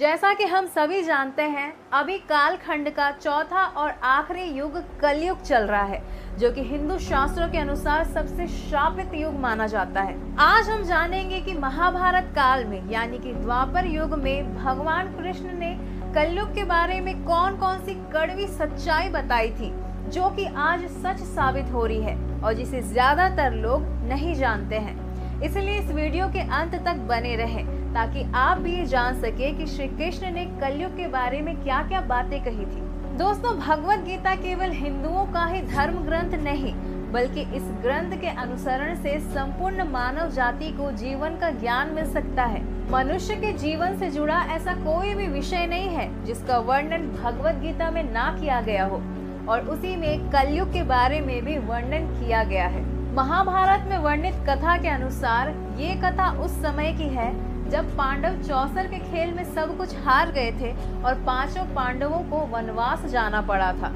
जैसा कि हम सभी जानते हैं, अभी कालखंड का चौथा और आखिरी युग कलयुग चल रहा है, जो कि हिंदू शास्त्रों के अनुसार सबसे शापित युग माना जाता है। आज हम जानेंगे कि महाभारत काल में यानी कि द्वापर युग में भगवान कृष्ण ने कलयुग के बारे में कौन कौन सी कड़वी सच्चाई बताई थी, जो कि आज सच साबित हो रही है और जिसे ज्यादातर लोग नहीं जानते हैं। इसलिए इस वीडियो के अंत तक बने रहें ताकि आप भी ये जान सके कि श्री कृष्ण ने कलयुग के बारे में क्या क्या बातें कही थी। दोस्तों, भगवत गीता केवल हिंदुओं का ही धर्म ग्रंथ नहीं, बल्कि इस ग्रंथ के अनुसरण से संपूर्ण मानव जाति को जीवन का ज्ञान मिल सकता है। मनुष्य के जीवन से जुड़ा ऐसा कोई भी विषय नहीं है जिसका वर्णन भगवत गीता में ना किया गया हो, और उसी में कलयुग के बारे में भी वर्णन किया गया है। महाभारत में वर्णित कथा के अनुसार ये कथा उस समय की है जब पांडव चौसर के खेल में सब कुछ हार गए थे और पांचों पांडवों को वनवास जाना पड़ा था।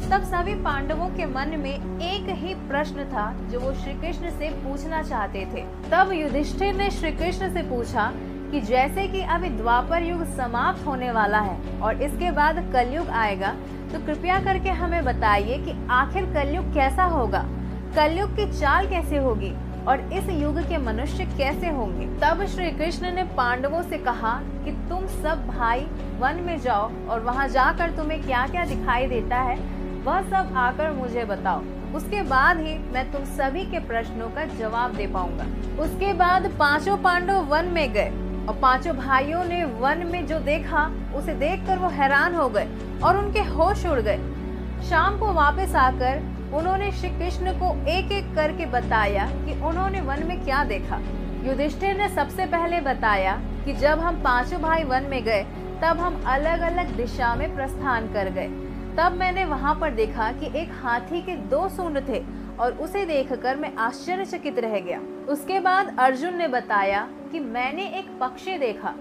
तब सभी पांडवों के मन में एक ही प्रश्न था जो वो श्री कृष्ण से पूछना चाहते थे। तब युधिष्ठिर ने श्री कृष्ण से पूछा कि जैसे कि अभी द्वापर युग समाप्त होने वाला है और इसके बाद कलयुग आएगा, तो कृपया करके हमें बताइए कि आखिर कलयुग कैसा होगा, कलयुग की चाल कैसे होगी और इस युग के मनुष्य कैसे होंगे। तब श्री कृष्ण ने पांडवों से कहा कि तुम सब भाई वन में जाओ और वहां जाकर तुम्हें क्या क्या दिखाई देता है वह सब आकर मुझे बताओ। उसके बाद ही मैं तुम सभी के प्रश्नों का जवाब दे पाऊंगा। उसके बाद पांचों पांडव वन में गए और पांचों भाइयों ने वन में जो देखा उसे देखकर वो हैरान हो गए और उनके होश उड़ गए। शाम को वापस आकर उन्होंने श्री कृष्ण को एक एक करके बताया कि उन्होंने वन में क्या देखा। युधिष्ठिर ने सबसे पहले बताया कि जब हम पांचों भाई वन में गए तब हम अलग अलग दिशा में प्रस्थान कर गए। तब मैंने वहां पर देखा कि एक हाथी के 2 सूंड थे और उसे देखकर मैं आश्चर्यचकित रह गया। उसके बाद अर्जुन ने बताया कि मैंने एक पक्षी देखा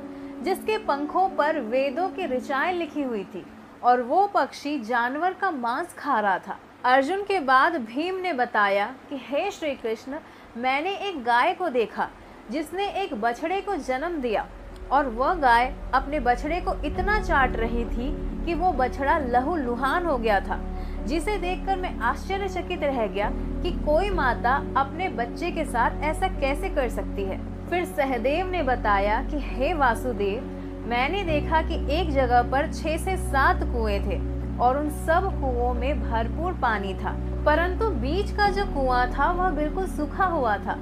जिसके पंखों पर वेदों की ऋचाएं लिखी हुई थी और वो पक्षी जानवर का मांस खा रहा था। अर्जुन के बाद भीम ने बताया कि हे श्री कृष्ण, मैंने एक गाय को देखा जिसने एक बछड़े को जन्म दिया और वह गाय अपने बछड़े को इतना चाट रही थी कि वो बछड़ा लहूलुहान हो गया था, जिसे देखकर मैं आश्चर्यचकित रह गया कि कोई माता अपने बच्चे के साथ ऐसा कैसे कर सकती है। फिर सहदेव ने बताया कि हे वासुदेव, मैंने देखा कि एक जगह पर 6 से 7 कुएं थे और उन सब कुओं में भरपूर पानी था, परंतु बीच का जो कुआं था वह बिल्कुल सूखा हुआ था,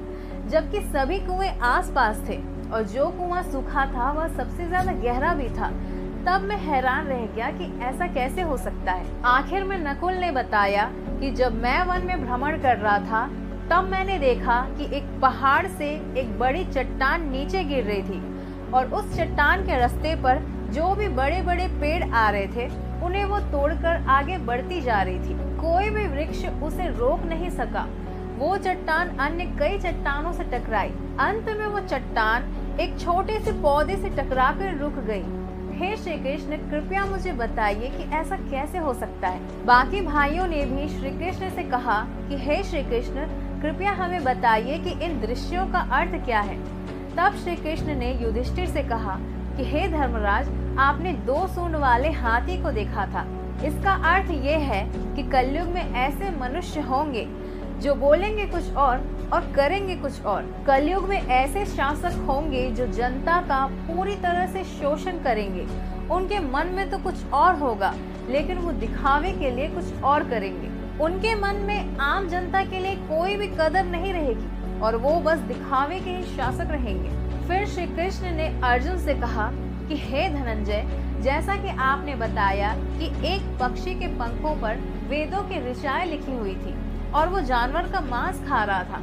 जबकि सभी कुएं आसपास थे और जो कुआं सूखा था वह सबसे ज्यादा गहरा भी था। तब मैं हैरान रह गया कि ऐसा कैसे हो सकता है। आखिर में नकुल ने बताया कि जब मैं वन में भ्रमण कर रहा था तब मैंने देखा कि एक पहाड़ से एक बड़ी चट्टान नीचे गिर रही थी और उस चट्टान के रास्ते पर जो भी बड़े बड़े पेड़ आ रहे थे उन्हें वो तोड़कर आगे बढ़ती जा रही थी। कोई भी वृक्ष उसे रोक नहीं सका। वो चट्टान अन्य कई चट्टानों से टकराई। अंत में वो चट्टान एक छोटे से पौधे से टकराकर रुक गई। हे श्री कृष्ण, कृपया मुझे बताइए कि ऐसा कैसे हो सकता है। बाकी भाइयों ने भी श्री कृष्ण से कहा कि हे श्री कृष्ण, कृपया हमें बताइए कि इन दृश्यों का अर्थ क्या है। तब श्री कृष्ण ने युधिष्ठिर से कहा कि हे धर्मराज, आपने 2 सूंड वाले हाथी को देखा था। इसका अर्थ ये है कि कलयुग में ऐसे मनुष्य होंगे जो बोलेंगे कुछ और करेंगे कुछ और। कलयुग में ऐसे शासक होंगे जो जनता का पूरी तरह से शोषण करेंगे। उनके मन में तो कुछ और होगा, लेकिन वो दिखावे के लिए कुछ और करेंगे। उनके मन में आम जनता के लिए कोई भी कदर नहीं रहेगी और वो बस दिखावे के ही शासक रहेंगे। फिर श्री कृष्ण ने अर्जुन से कहा कि हे धनंजय, जैसा कि आपने बताया कि एक पक्षी के पंखों पर वेदों की ऋचाएं लिखी हुई थी और वो जानवर का मांस खा रहा था,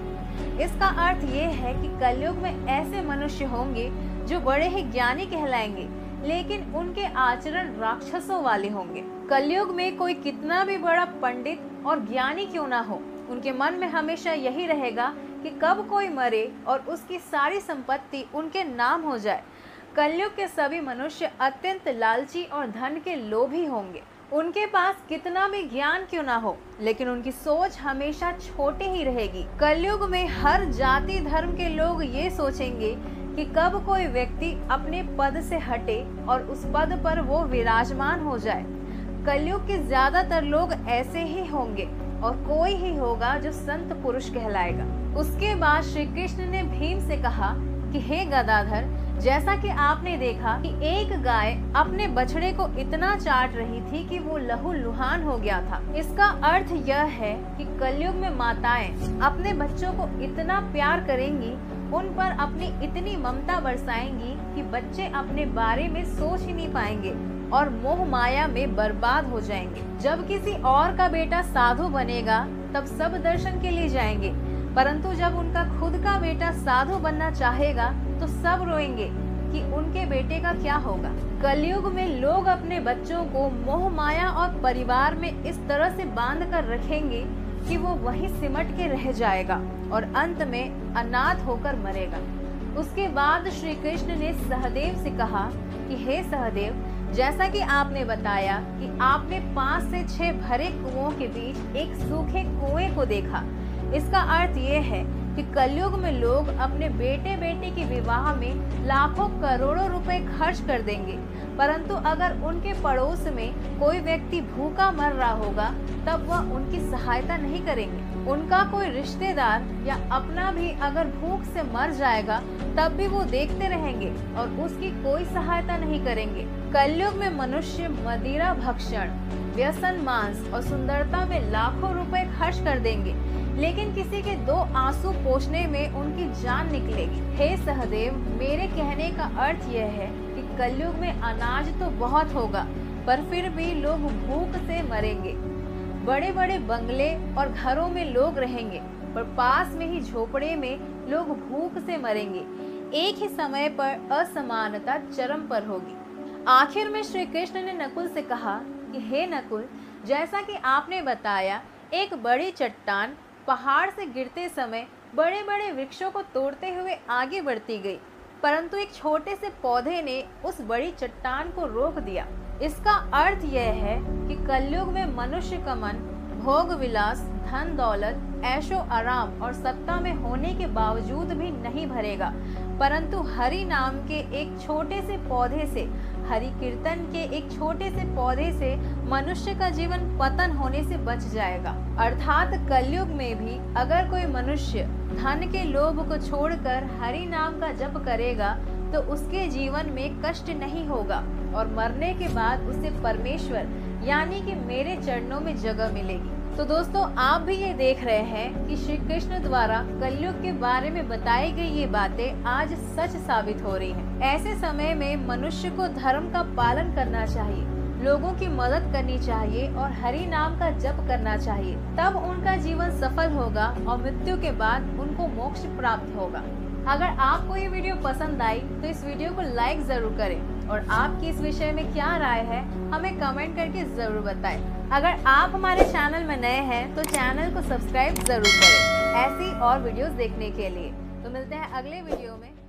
इसका अर्थ ये है कि कलयुग में ऐसे मनुष्य होंगे जो बड़े ही ज्ञानी कहलाएंगे, लेकिन उनके आचरण राक्षसों वाले होंगे। कलयुग में कोई कितना भी बड़ा पंडित और ज्ञानी क्यों ना हो, उनके मन में हमेशा यही रहेगा कि कब कोई मरे और उसकी सारी संपत्ति उनके नाम हो जाए। कलयुग के सभी मनुष्य अत्यंत लालची और धन के लोभी होंगे। उनके पास कितना भी ज्ञान क्यों ना हो, लेकिन उनकी सोच हमेशा छोटी ही रहेगी। कलयुग में हर जाति धर्म के लोग ये सोचेंगे कि कब कोई व्यक्ति अपने पद से हटे और उस पद पर वो विराजमान हो जाए। कलयुग के ज्यादातर लोग ऐसे ही होंगे और कोई ही होगा जो संत पुरुष कहलाएगा। उसके बाद श्री कृष्ण ने भीम से कहा कि हे गदाधर, जैसा कि आपने देखा कि एक गाय अपने बछड़े को इतना चाट रही थी कि वो लहूलुहान हो गया था। इसका अर्थ यह है कि कलयुग में माताएं अपने बच्चों को इतना प्यार करेंगी, उन पर अपनी इतनी ममता बरसाएंगी कि बच्चे अपने बारे में सोच ही नहीं पाएंगे और मोह माया में बर्बाद हो जाएंगे। जब किसी और का बेटा साधु बनेगा तब सब दर्शन के लिए जाएंगे, परंतु जब उनका खुद का बेटा साधु बनना चाहेगा तो सब रोएंगे कि उनके बेटे का क्या होगा। कलयुग में लोग अपने बच्चों को मोह माया और परिवार में इस तरह से बांध कर रखेंगे कि वो वहीं सिमट के रह जाएगा और अंत में अनाथ होकर मरेगा। उसके बाद श्री कृष्ण ने सहदेव से कहा कि हे सहदेव, जैसा कि आपने बताया कि आपने 5 से 6 भरे कुओं के बीच एक सूखे कुएं को देखा, इसका अर्थ ये है कि कलयुग में लोग अपने बेटे बेटी के विवाह में लाखों करोड़ों रुपए खर्च कर देंगे, परंतु अगर उनके पड़ोस में कोई व्यक्ति भूखा मर रहा होगा तब वह उनकी सहायता नहीं करेंगे। उनका कोई रिश्तेदार या अपना भी अगर भूख से मर जाएगा तब भी वो देखते रहेंगे और उसकी कोई सहायता नहीं करेंगे। कलयुग में मनुष्य मदिरा भक्षण, व्यसन, मांस और सुंदरता में लाखों रुपए खर्च कर देंगे, लेकिन किसी के 2 आंसू पोंछने में उनकी जान निकलेगी। हे सहदेव, मेरे कहने का अर्थ यह है कि कलयुग में अनाज तो बहुत होगा पर फिर भी लोग भूख से मरेंगे। बड़े बड़े बंगले और घरों में लोग रहेंगे पर पास में ही झोपड़े में लोग भूख से मरेंगे। एक ही समय पर असमानता चरम पर होगी। आखिर में श्री कृष्ण ने नकुल से कहा कि हे नकुल, जैसा कि आपने बताया, एक बड़ी चट्टान पहाड़ से गिरते समय बड़े बड़े वृक्षों को तोड़ते हुए आगे बढ़ती गई, परंतु एक छोटे से पौधे ने उस बड़ी चट्टान को रोक दिया। इसका अर्थ यह है कि कलयुग में मनुष्य का मन भोग विलास, धन दौलत, ऐशो आराम और सत्ता में होने के बावजूद भी नहीं भरेगा, परंतु हरि नाम के एक छोटे से पौधे से, हरि कीर्तन के एक छोटे से पौधे से मनुष्य का जीवन पतन होने से बच जाएगा। अर्थात कलयुग में भी अगर कोई मनुष्य धन के लोभ को छोड़कर हरि नाम का जप करेगा तो उसके जीवन में कष्ट नहीं होगा और मरने के बाद उसे परमेश्वर यानी कि मेरे चरणों में जगह मिलेगी। तो दोस्तों, आप भी ये देख रहे हैं कि श्री कृष्ण द्वारा कलयुग के बारे में बताई गई ये बातें आज सच साबित हो रही हैं। ऐसे समय में मनुष्य को धर्म का पालन करना चाहिए, लोगों की मदद करनी चाहिए और हरि नाम का जप करना चाहिए, तब उनका जीवन सफल होगा और मृत्यु के बाद उनको मोक्ष प्राप्त होगा। अगर आपको ये वीडियो पसंद आई तो इस वीडियो को लाइक जरूर करें और आपकी इस विषय में क्या राय है हमें कमेंट करके जरूर बताएं। अगर आप हमारे चैनल में नए हैं तो चैनल को सब्सक्राइब जरूर करें ऐसी और वीडियोस देखने के लिए। तो मिलते हैं अगले वीडियो में।